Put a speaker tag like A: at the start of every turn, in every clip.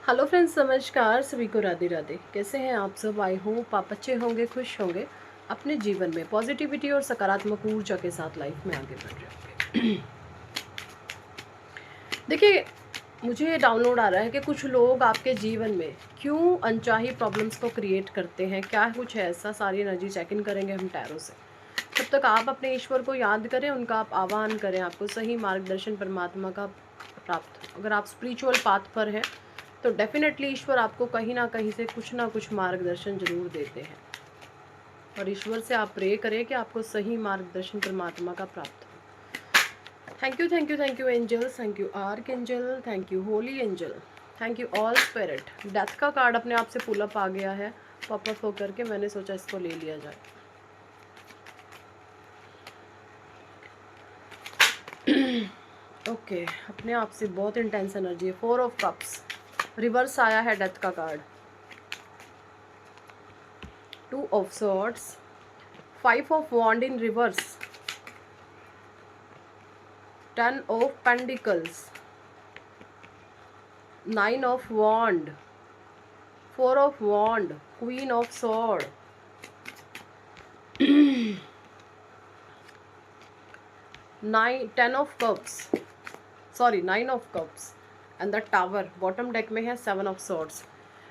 A: Hello friends, नमस्कार। सभी को राधे राधे। कैसे हैं आप सब? आई होप आप अच्छे होंगे, खुश होंगे, अपने जीवन में पॉजिटिविटी और सकारात्मक ऊर्जा के साथ लाइफ में आगे बढ़ रहे होंगे। देखिए, मुझे ये डाउनलोड आ रहा है कि कुछ लोग आपके जीवन में क्यों अनचाही प्रॉब्लम्स को क्रिएट करते हैं। क्या कुछ है ऐसा? सारी एनर्जी चेक इन करेंगे हम टैरो से। तब तक आप अपने ईश्वर को याद करें, उनका आप आह्वान करें, आपको सही मार्गदर्शन परमात्मा का प्राप्त हो। अगर आप स्पिरिचुअल पाथ पर हैं तो डेफिनेटली ईश्वर आपको कहीं ना कहीं से कुछ ना कुछ मार्गदर्शन जरूर देते हैं, और ईश्वर से आप प्रे करें कि आपको सही मार्गदर्शन परमात्मा का प्राप्त हो। Thank you, thank you, thank you angels, thank you archangel, thank you holy angel, thank you all spirit. Death का कार्ड अपने आप से पुल अप आ गया है पॉपअप होकर के। मैंने सोचा इसको ले लिया जाए। ओके, अपने आप से बहुत इंटेंस एनर्जी है। 4 ऑफ कप्स रिवर्स आया है डेथ का card, 2 of swords, 5 of wand in reverse, 10 of pentacles, 9 of wand, 4 of wand, queen of sword, 10 of cups, sorry 9 of cups and the tower. Bottom deck में है 7 of swords.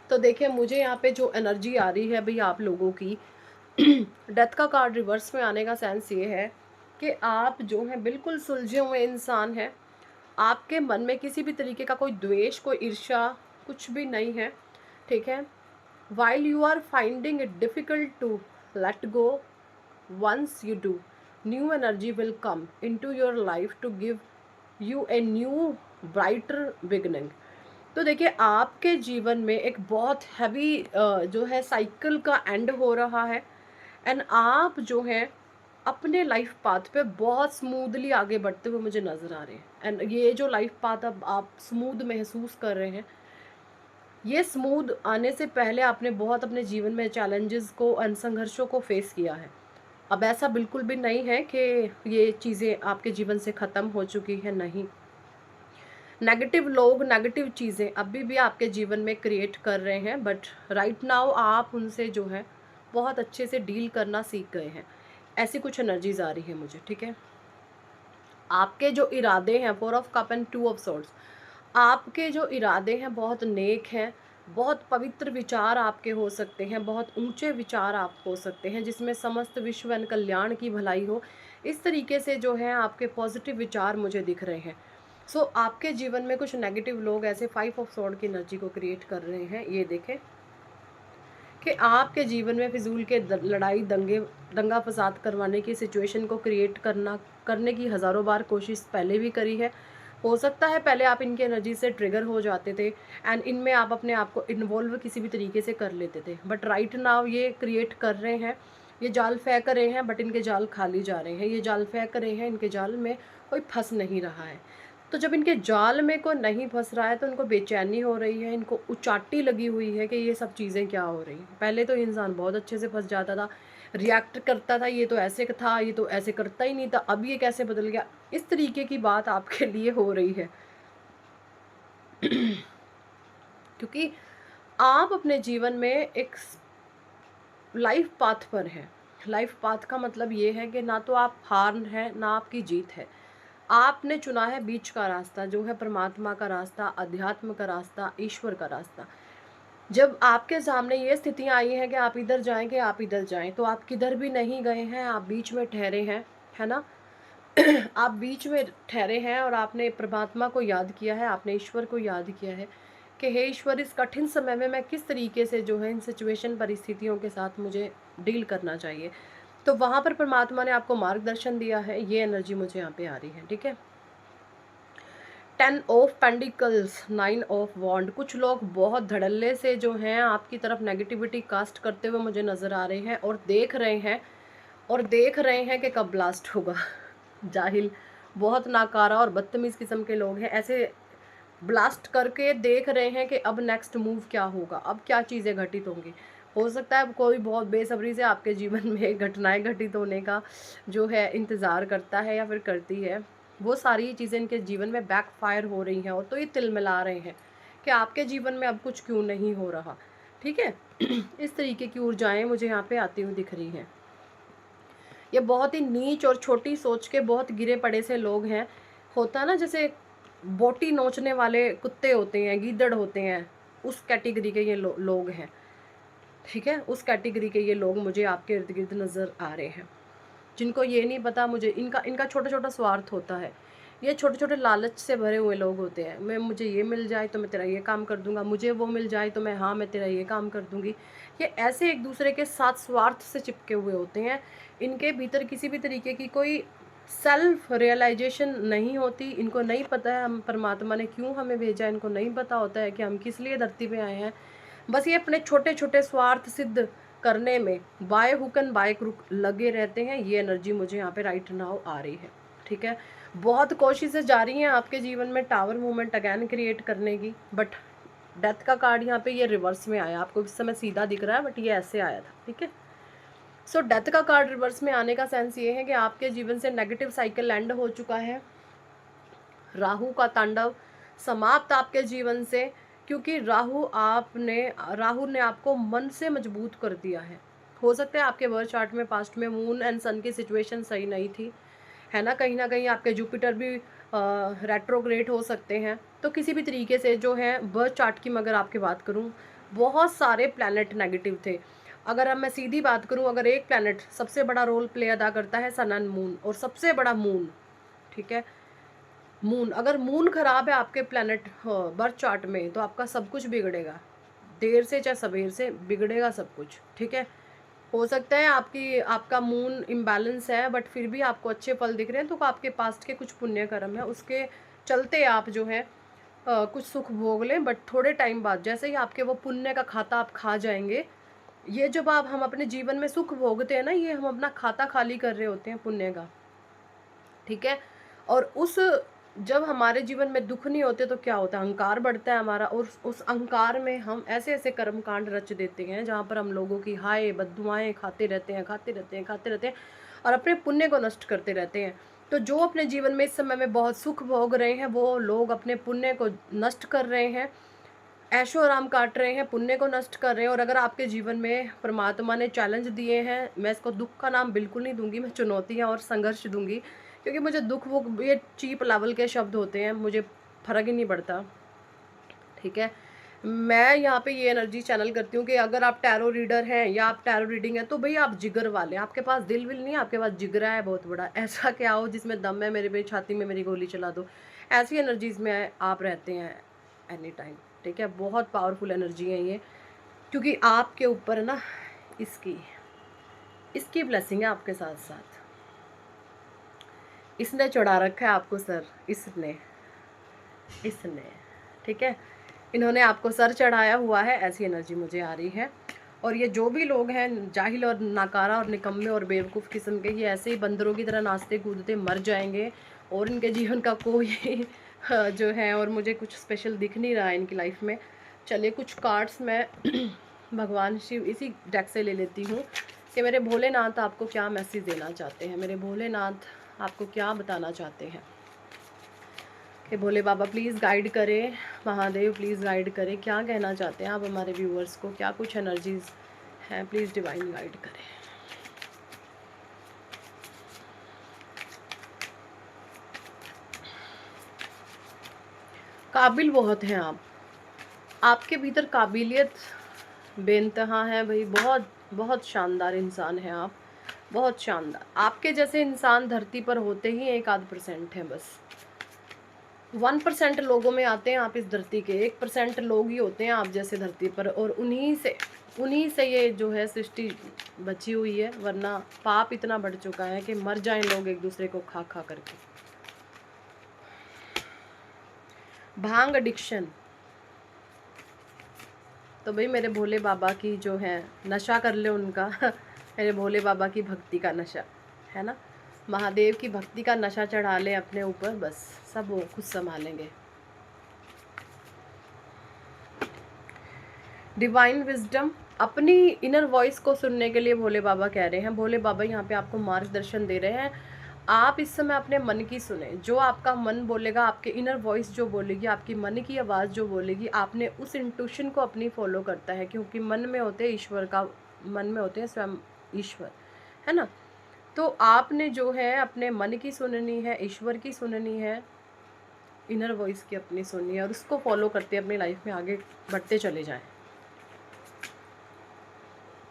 A: तो देखिए, मुझे यहाँ पे जो एनर्जी आ रही है भाई आप लोगों की, डेथ का कार्ड रिवर्स में आने का सेंस ये है कि आप जो हैं बिल्कुल सुलझे हुए इंसान हैं। आपके मन में किसी भी तरीके का कोई द्वेष, कोई ईर्ष्या कुछ भी नहीं है, ठीक है। While you are finding it difficult to let go, once you do, new energy will come into your life to give you a new brighter beginning. तो देखिए, आपके जीवन में एक बहुत हैवी जो है साइकिल का एंड हो रहा है, एंड आप जो है अपने लाइफ पाथ पे बहुत स्मूथली आगे बढ़ते हुए मुझे नज़र आ रहे हैं। एंड ये जो लाइफ पाथ अब आप स्मूथ महसूस कर रहे हैं, ये स्मूथ आने से पहले आपने बहुत अपने जीवन में चैलेंजेस को, संघर्षों को फेस किया है। अब ऐसा बिल्कुल भी नहीं है कि ये चीज़ें आपके जीवन से ख़त्म हो चुकी है, नहीं। नेगेटिव लोग, नेगेटिव चीज़ें अभी भी आपके जीवन में क्रिएट कर रहे हैं, बट राइट नाउ आप उनसे जो है बहुत अच्छे से डील करना सीख गए हैं। ऐसी कुछ एनर्जीज आ रही है मुझे, ठीक है। आपके जो इरादे हैं, 4 of cup and 2 of swords, आपके जो इरादे हैं बहुत नेक हैं। बहुत पवित्र विचार आपके हो सकते हैं, बहुत ऊंचे विचार आप हो सकते हैं जिसमें समस्त विश्व एंड कल्याण की भलाई हो। इस तरीके से जो है आपके पॉजिटिव विचार मुझे दिख रहे हैं। सो आपके जीवन में कुछ नेगेटिव लोग ऐसे 5 ऑफ सॉर्ड की एनर्जी को क्रिएट कर रहे हैं। ये देखें कि आपके जीवन में फिजूल के लड़ाई, दंगा फसाद करवाने की सिचुएशन को क्रिएट करने की हज़ारों बार कोशिश पहले भी करी है। हो सकता है पहले आप इनकी एनर्जी से ट्रिगर हो जाते थे एंड इनमें आप अपने आप को इन्वॉल्व किसी भी तरीके से कर लेते थे, बट राइट नाउ ये क्रिएट कर रहे हैं, ये जाल फेंक रहे हैं, बट इनके जाल खाली जा रहे हैं। ये जाल फेंक रहे हैं, इनके जाल में कोई फंस नहीं रहा है। तो जब इनके जाल में कोई नहीं फंस रहा है तो इनको बेचैनी हो रही है, इनको उचाटी लगी हुई है कि ये सब चीज़ें क्या हो रही हैं। पहले तो इंसान बहुत अच्छे से फंस जाता था, रिएक्ट करता था, ये तो ऐसे था, ये तो ऐसे करता ही नहीं था, अब ये कैसे बदल गया। इस तरीके की बात आपके लिए हो रही है क्योंकि आप अपने जीवन में एक लाइफ पाथ पर हैं। लाइफ पाथ का मतलब ये है कि ना तो आप हार हैं ना आपकी जीत है। आपने चुना है बीच का रास्ता, जो है परमात्मा का रास्ता, अध्यात्म का रास्ता, ईश्वर का रास्ता। जब आपके सामने ये स्थितियाँ आई हैं कि आप इधर जाएं कि आप इधर जाएं, तो आप किधर भी नहीं गए हैं, आप बीच में ठहरे हैं, है ना। आप बीच में ठहरे हैं और आपने परमात्मा को याद किया है, आपने ईश्वर को याद किया है कि हे ईश्वर, इस कठिन समय में मैं किस तरीके से जो है इन सिचुएशन, परिस्थितियों के साथ मुझे डील करना चाहिए। तो वहाँ पर परमात्मा ने आपको मार्गदर्शन दिया है। ये एनर्जी मुझे यहाँ पे आ रही है, ठीक है। 10 ऑफ पेंडिकल्स, 9 ऑफ वॉन्ड। कुछ लोग बहुत धड़ल्ले से जो हैं आपकी तरफ नेगेटिविटी कास्ट करते हुए मुझे नज़र आ रहे हैं, और देख रहे हैं कि कब ब्लास्ट होगा। जाहिल, बहुत नाकारा और बदतमीज़ किस्म के लोग हैं। ऐसे ब्लास्ट करके देख रहे हैं कि अब नेक्स्ट मूव क्या होगा, अब क्या चीज़ें घटित होंगी। हो सकता है कोई बहुत बेसब्री से आपके जीवन में घटनाएं घटित होने का जो है इंतज़ार करता है या फिर करती है। वो सारी चीज़ें इनके जीवन में बैकफायर हो रही हैं, और तो ये तिलमिला रहे हैं कि आपके जीवन में अब कुछ क्यों नहीं हो रहा। ठीक है, इस तरीके की ऊर्जाएं मुझे यहाँ पे आती हुई दिख रही हैं। ये बहुत ही नीच और छोटी सोच के बहुत गिरे पड़े से लोग हैं। होता ना जैसे बोटी नोचने वाले कुत्ते होते हैं, गीदड़ होते हैं, उस कैटेगरी के ये लोग हैं। ठीक है, उस कैटेगरी के ये लोग मुझे आपके इर्द गिर्द नज़र आ रहे हैं, जिनको ये नहीं पता मुझे इनका छोटा छोटा स्वार्थ होता है। ये छोटे छोटे लालच से भरे हुए लोग होते हैं। मुझे ये मिल जाए तो मैं तेरा ये काम कर दूंगा, मुझे वो मिल जाए तो मैं तेरा ये काम कर दूंगी। ये ऐसे एक दूसरे के साथ स्वार्थ से चिपके हुए होते हैं। इनके भीतर किसी भी तरीके की कोई सेल्फ रियलाइजेशन नहीं होती। इनको नहीं पता है हम परमात्मा ने क्यों हमें भेजा, इनको नहीं पता होता है कि हम किस लिए धरती पे आए हैं। बस ये अपने छोटे छोटे स्वार्थ सिद्ध करने में by hook and by crook लगे रहते हैं। ये एनर्जी मुझे यहाँ पे राइट नाउ आ रही है। ठीक है, बहुत कोशिशें जारी हैं आपके जीवन में टावर मूवमेंट अगैन क्रिएट करने की, बट डेथ का कार्ड यहाँ पे ये रिवर्स में आया। आपको इस समय सीधा दिख रहा है बट ये ऐसे आया था। ठीक है, सो डेथ का कार्ड रिवर्स में आने का सेंस ये है कि आपके जीवन से नेगेटिव साइकिल एंड हो चुका है। राहु का तांडव समाप्त आपके जीवन से, क्योंकि राहु ने आपको मन से मजबूत कर दिया है। हो सकता है आपके बर्थ चार्ट में पास्ट में मून एंड सन की सिचुएशन सही नहीं थी, है ना कहीं आपके जुपिटर भी रेट्रोग्रेड हो सकते हैं। तो किसी भी तरीके से जो है बर्थ चार्ट की मगर आपकी बात करूं, बहुत सारे प्लैनेट नेगेटिव थे। अगर अब मैं सीधी बात करूं, अगर एक प्लैनेट सबसे बड़ा रोल प्ले अदा करता है सन एंड मून, और सबसे बड़ा मून। ठीक है, मून, अगर मून खराब है आपके प्लैनेट बर्थ चार्ट में तो आपका सब कुछ बिगड़ेगा, देर से चाहे सवेर से बिगड़ेगा सब कुछ। ठीक है, हो सकता है आपका मून इम्बैलेंस है बट फिर भी आपको अच्छे फल दिख रहे हैं, तो आपके पास्ट के कुछ पुण्य कर्म है, उसके चलते आप जो है कुछ सुख भोग लें। बट थोड़े टाइम बाद जैसे ही आपके वो पुण्य का खाता आप खा जाएंगे, ये जब हम अपने जीवन में सुख भोगते हैं ना, ये हम अपना खाता खाली कर रहे होते हैं पुण्य का। ठीक है, और जब हमारे जीवन में दुख नहीं होते तो क्या होता है, अहंकार बढ़ता है हमारा, और उस अहंकार में हम ऐसे ऐसे कर्मकांड रच देते हैं जहाँ पर हम लोगों की हाय बद्दुआएं खाते रहते हैं और अपने पुण्य को नष्ट करते रहते हैं। तो जो अपने जीवन में इस समय में बहुत सुख भोग रहे हैं, वो लोग अपने पुण्य को नष्ट कर रहे हैं, ऐशो आराम काट रहे हैं, पुण्य को नष्ट कर रहे हैं। और अगर आपके जीवन में परमात्मा ने चैलेंज दिए हैं, मैं इसको दुख का नाम बिल्कुल नहीं दूंगी, मैं चुनौतियाँ और संघर्ष दूंगी, क्योंकि मुझे दुख वो ये चीप लेवल के शब्द होते हैं, मुझे फ़र्क ही नहीं पड़ता। ठीक है, मैं यहाँ पे ये एनर्जी चैनल करती हूँ कि अगर आप टैरो रीडर हैं या आप टैरो रीडिंग है तो भाई आप जिगर वाले, आपके पास दिल विल नहीं, आपके पास जिगरा है बहुत बड़ा। ऐसा क्या हो जिसमें दम है, मेरी छाती में मेरी गोली चला दो, ऐसी एनर्जीज में आप रहते हैं एनी टाइम। ठीक है, बहुत पावरफुल एनर्जी है ये, क्योंकि आपके ऊपर ना इसकी ब्लेसिंग है आपके साथ साथ। इसने चढ़ा रखा है आपको सर, इसने ठीक है, इन्होंने आपको सर चढ़ाया हुआ है, ऐसी एनर्जी मुझे आ रही है। और ये जो भी लोग हैं जाहिल और नाकारा और निकम्मे और बेवकूफ़ किस्म के, ये ऐसे ही बंदरों की तरह नाचते कूदते मर जाएंगे और इनके जीवन का कोई जो है, और मुझे कुछ स्पेशल दिख नहीं रहा है इनकी लाइफ में। चलिए कुछ कार्ड्स मैं भगवान शिव इसी डेक से ले लेती हूँ कि मेरे भोलेनाथ आपको क्या मैसेज देना चाहते हैं, मेरे भोलेनाथ आपको क्या बताना चाहते हैं। कि भोले बाबा प्लीज़ गाइड करें, महादेव प्लीज़ गाइड करें, क्या कहना चाहते हैं आप हमारे व्यूअर्स को, क्या कुछ एनर्जीज हैं, प्लीज़ डिवाइन गाइड करें। काबिल बहुत हैं आप, आपके भीतर काबिलियत बेइंतहा है भाई, बहुत बहुत शानदार इंसान हैं आप, बहुत शानदार। आपके जैसे इंसान धरती पर होते ही 1-8% हैं, बस 1% लोगों में आते हैं आप इस धरती के, 1% लोग ही होते हैं आप जैसे धरती पर, और उन्हीं से ये जो है सृष्टि बची हुई है, वरना पाप इतना बढ़ चुका है कि मर जाएं लोग एक दूसरे को खा खा करके। भांग एडिक्शन, तो भाई मेरे भोले बाबा की जो है नशा कर ले उनका मेरे भोले बाबा की भक्ति का नशा है ना, महादेव की भक्ति का नशा चढ़ा ले अपने ऊपर, बस सब वो खुद संभालेंगे। डिवाइन विजडम, अपनी इनर वॉइस को सुनने के लिए भोले बाबा कह रहे हैं। भोले बाबा यहाँ पे आपको मार्गदर्शन दे रहे हैं, आप इस समय अपने मन की सुने, जो आपका मन बोलेगा, आपके इनर वॉइस जो बोलेगी, आपकी मन की आवाज़ जो बोलेगी, आपने उस इंट्यूशन को अपनी फॉलो करता है, क्योंकि मन में होते हैं ईश्वर का, मन में होते हैं स्वयं ईश्वर, है ना। तो आपने जो है अपने मन की सुननी है, ईश्वर की सुननी है, इनर वॉइस की अपनी सुननी है, और उसको फॉलो करते अपनी लाइफ में आगे बढ़ते चले जाएं।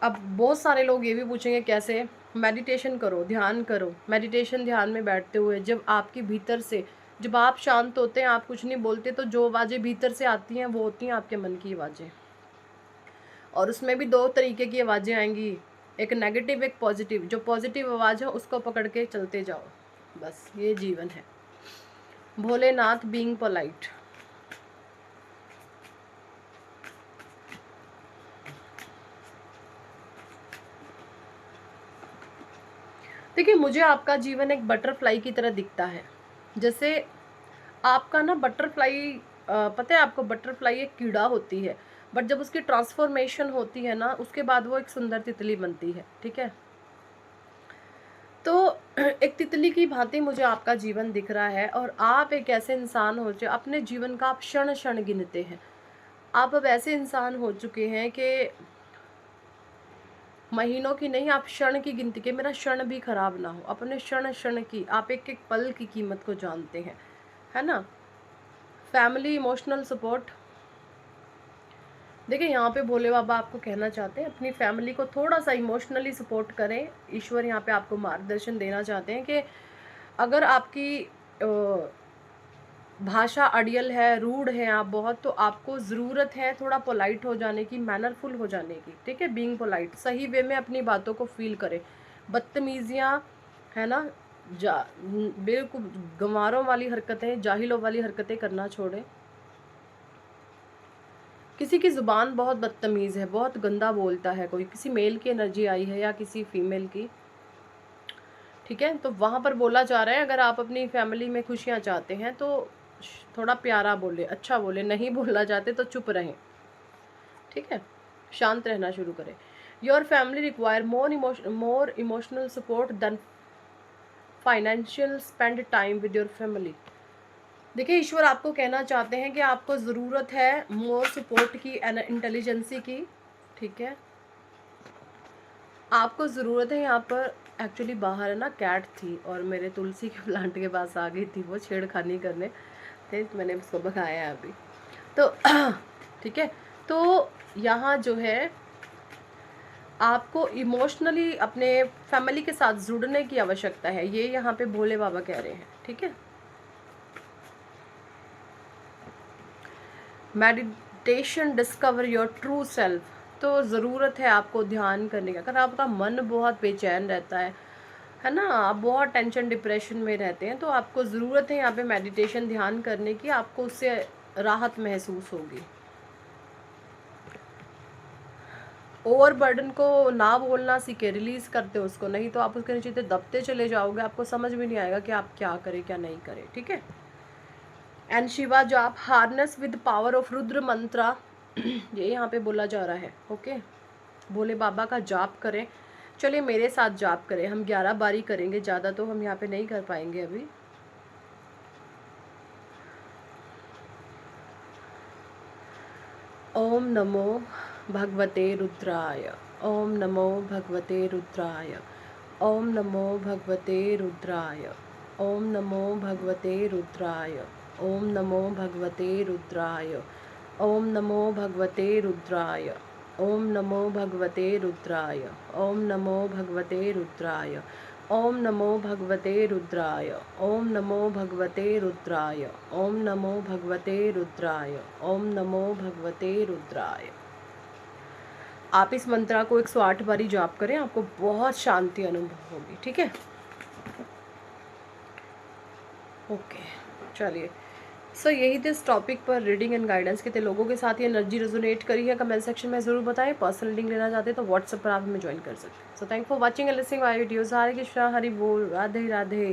A: अब बहुत सारे लोग ये भी पूछेंगे कैसे। मेडिटेशन करो, ध्यान करो। मेडिटेशन ध्यान में बैठते हुए जब आपके भीतर से, जब आप शांत होते हैं, आप कुछ नहीं बोलते, तो जो आवाज़ें भीतर से आती हैं वो होती हैं आपके मन की आवाज़ें। और उसमें भी दो तरीके की आवाज़ें आएंगी, एक नेगेटिव एक पॉजिटिव। जो पॉजिटिव आवाज़ है उसको पकड़ के चलते जाओ, बस ये जीवन है। Bholenath being polite. देखिए, मुझे आपका जीवन एक बटरफ्लाई की तरह दिखता है। जैसे आपका ना बटरफ्लाई, पता है आपको, बटरफ्लाई एक कीड़ा होती है, बट जब उसकी ट्रांसफॉर्मेशन होती है ना, उसके बाद वो एक सुंदर तितली बनती है, ठीक है। तो एक तितली की भांति मुझे आपका जीवन दिख रहा है, और आप एक ऐसे इंसान हो जो अपने जीवन का आप क्षण क्षण गिनते हैं। आप अब ऐसे इंसान हो चुके हैं कि महीनों की नहीं, आप क्षण की गिनती के, मेरा क्षण भी खराब ना हो, अपने क्षण क्षण की, आप एक एक पल की कीमत को जानते हैं, है ना। Family emotional support. देखिए, यहाँ पे भोले बाबा आपको कहना चाहते हैं अपनी फैमिली को थोड़ा सा इमोशनली सपोर्ट करें। ईश्वर यहाँ पे आपको मार्गदर्शन देना चाहते हैं कि अगर आपकी भाषा अड़ियल है, रूड है आप बहुत, तो आपको ज़रूरत है थोड़ा पोलाइट हो जाने की, मैनरफुल हो जाने की, ठीक है। बीइंग पोलाइट, सही वे में अपनी बातों को फील करें। बदतमीजियाँ, है ना, बिल्कुल गंवारों वाली हरकतें, जाहिलों वाली हरकतें करना छोड़ें। किसी की ज़ुबान बहुत बदतमीज़ है, बहुत गंदा बोलता है कोई, किसी मेल की एनर्जी आई है या किसी फीमेल की, ठीक है। तो वहाँ पर बोला जा रहा है अगर आप अपनी फैमिली में खुशियाँ चाहते हैं तो थोड़ा प्यारा बोले, अच्छा बोले, नहीं बोलना चाहते तो चुप रहें, ठीक है, शांत रहना शुरू करें। Your family require more emotional support than financial, spend time with your family. देखिए, ईश्वर आपको कहना चाहते हैं कि आपको ज़रूरत है मोर सपोर्ट की, इंटेलिजेंसी की, ठीक है। आपको ज़रूरत है यहाँ पर, एक्चुअली बाहर है ना कैट थी और मेरे तुलसी के प्लांट के पास आ गई थी, वो छेड़खानी करने थे, तो मैंने उसको भगाया है अभी, तो ठीक है। तो यहाँ जो है आपको इमोशनली अपने फैमिली के साथ जुड़ने की आवश्यकता है, ये यहाँ पे भोले बाबा कह रहे हैं, ठीक है। Meditation discover your true self. तो ज़रूरत है आपको ध्यान करने का। अगर आपका मन बहुत बेचैन रहता है ना, आप बहुत टेंशन डिप्रेशन में रहते हैं, तो आपको ज़रूरत है यहाँ पे मेडिटेशन ध्यान करने की, आपको उससे राहत महसूस होगी। ओवर बर्डन को ना बोलना सीखे, रिलीज़ करते हो उसको, नहीं तो आप उसके नीचे दबते चले जाओगे, आपको समझ भी नहीं आएगा कि आप क्या करें क्या नहीं करें, ठीक है। एंड शिवा जाप, harness with power of Rudra mantra, ये यहाँ पे बोला जा रहा है, ओके। भोले बाबा का जाप करें। चलिए मेरे साथ जाप करें, हम 11 बारी करेंगे, ज़्यादा तो हम यहाँ पे नहीं कर पाएंगे अभी। ओम नमो भगवते रुद्राय, ओम नमो भगवते रुद्राय, ओम नमो भगवते रुद्राय, ओम नमो भगवते रुद्राय, ओम नमो भगवते रुद्राय, ओम नमो भगवते रुद्राय, ओम नमो भगवते रुद्राय, ओम नमो भगवते रुद्राय, ओम नमो भगवते रुद्राय, ओम नमो भगवते रुद्राय, ओम नमो भगवते रुद्राय, ओम नमो भगवते रुद्राय। आप इस मंत्रा को 108 बारी जाप करें, आपको बहुत शांति अनुभव होगी, ठीक है। ओके, चलिए। सो यही थे इस टॉपिक पर रीडिंग एंड गाइडेंस। कितने लोगों के साथ ये एनर्जी रेजोनेट करी है कमेंट सेक्शन में ज़रूर बताएं। पर्सनल रीडिंग लेना चाहते हैं तो व्हाट्सएप पर आप हमें ज्वाइन कर सकते हैं। So thank for watching and listening my videos. Hare Krishna, Hari बोल, राधे राधे।